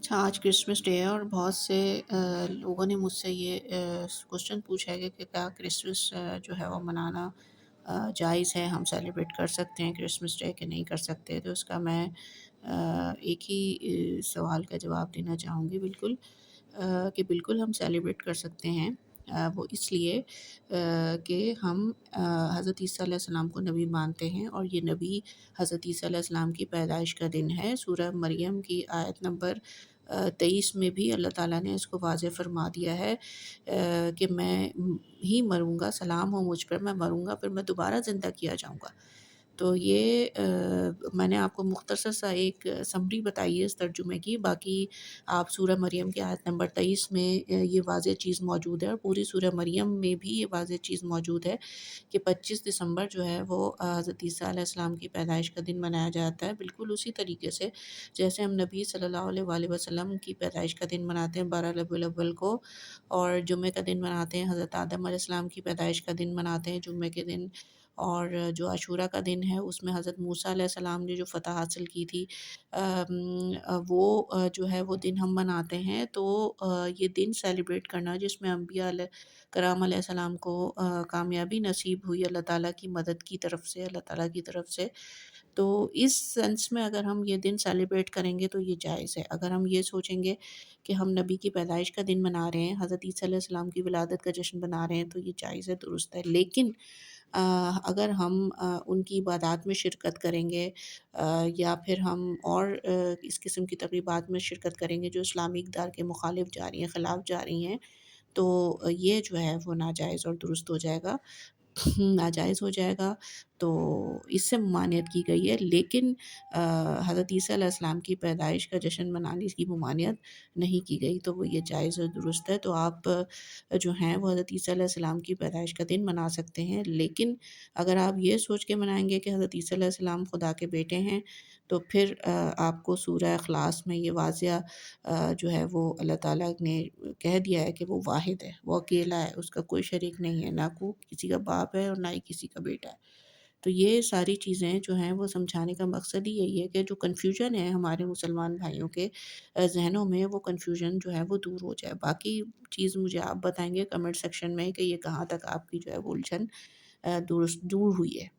अच्छा, आज Christmas day है और बहुत से लोगों ने मुझसे ये क्वेश्चन पूछा है कि क्या क्रिसमस जो है वो मनाना जायज़ है, हम सेलिब्रेट कर सकते हैं क्रिसमस डे कि नहीं कर सकते। तो उसका मैं एक ही सवाल का जवाब देना चाहूँगी बिल्कुल, कि बिल्कुल हम सेलिब्रेट कर सकते हैं। वो इसलिए कि हम हज़रत ईसा अलैहिस्सलाम को नबी मानते हैं और ये नबी हज़रत ईसा अलैहिस्सलाम की पैदाइश का दिन है। सूरह मरियम की आयत नंबर 23 में भी अल्लाह ताला ने इसको वाज़ेह फ़रमा दिया है कि मैं ही मरूँगा, सलाम हो मुझ पर, मैं मरूँगा फिर मैं दोबारा ज़िंदा किया जाऊँगा। तो ये मैंने आपको मुख्तसर सा एक समरी बताई है इस तर्जुमे की, बाकी आप सूरह मरियम की आयत नंबर 23 में ये वाज़ेह चीज़ मौजूद है और पूरी सूरह मरियम में भी ये वाज़ेह चीज़ मौजूद है कि 25 दिसंबर जो है वो हज़रत ईसा अलैहिस्सलाम की पैदाइश का दिन मनाया जाता है। बिल्कुल उसी तरीके से जैसे हम नबी सल्लल्लाहु अलैहि वसल्लम की पैदाइश का दिन मनाते हैं 12 रबीउल अव्वल को, और जुम्मे का दिन मनाते हैं, हज़रत आदम अलैहिस्सलाम की पैदाइश का दिन मनाते हैं जुम्मे के दिन। और जो आशूरा का दिन है उसमें हज़रत मूसा अलैहिस्सलाम ने जो फ़तह हासिल की थी, वो जो है वो दिन हम मनाते हैं। तो ये दिन सेलिब्रेट करना जिसमें अम्बिया कराम अलैहिस्सलाम को कामयाबी नसीब हुई अल्लाह ताला की मदद की तरफ से, अल्लाह ताला की तरफ से। तो इस सेंस में अगर हम ये दिन सेलिब्रेट करेंगे तो ये जायज़ है। अगर हम ये सोचेंगे कि हम नबी की पैदाइश का दिन मना रहे हैं, हज़रत ईसा अलैहिस्सलाम की विलादत का जश्न मना रहे हैं, तो ये जायज़ है, दुरुस्त है। लेकिन अ, अगर हम उनकी इबादत में शिरकत करेंगे, या फिर हम और इस किस्म की तक़रीबात में शिरकत करेंगे जो इस्लामी इक़दार के मुखालिफ जा रही हैं, ख़िलाफ़ जा रही हैं, तो ये जो है वो नाजायज़ और दुरुस्त हो जाएगा। नाजायज़ हो जाएगा, तो इससे ममानियत की गई है। लेकिन हज़रत ईसा अलैहिस्सलाम की पैदाइश का जश्न मनाने की ममानियत नहीं की गई, तो वो ये जायज़ और दुरुस्त है। तो आप जो हैं वो हज़रत ईसा अलैहिस्सलाम की पैदाइश का दिन मना सकते हैं। लेकिन अगर आप ये सोच के मनाएँगे कि हज़रत ईसा अलैहिस्सलाम खुदा के बेटे हैं, तो फिर आपको सूरह इख़लास में ये वाज़िया जो है वो अल्लाह ताला ने कह दिया है कि वो वाहिद है, वो अकेला है, उसका कोई शरीक नहीं है, ना को किसी का बाप है और ना ही किसी का बेटा है। तो ये सारी चीज़ें जो हैं वो समझाने का मकसद ही यही है कि जो कन्फ्यूजन है हमारे मुसलमान भाइयों के ज़हनों में, वो कन्फ्यूजन जो है वो दूर हो जाए। बाकी चीज़ मुझे आप बताएँगे कमेंट सेक्शन में कि ये कहाँ तक आपकी जो है वो उलझन दूर हुई है।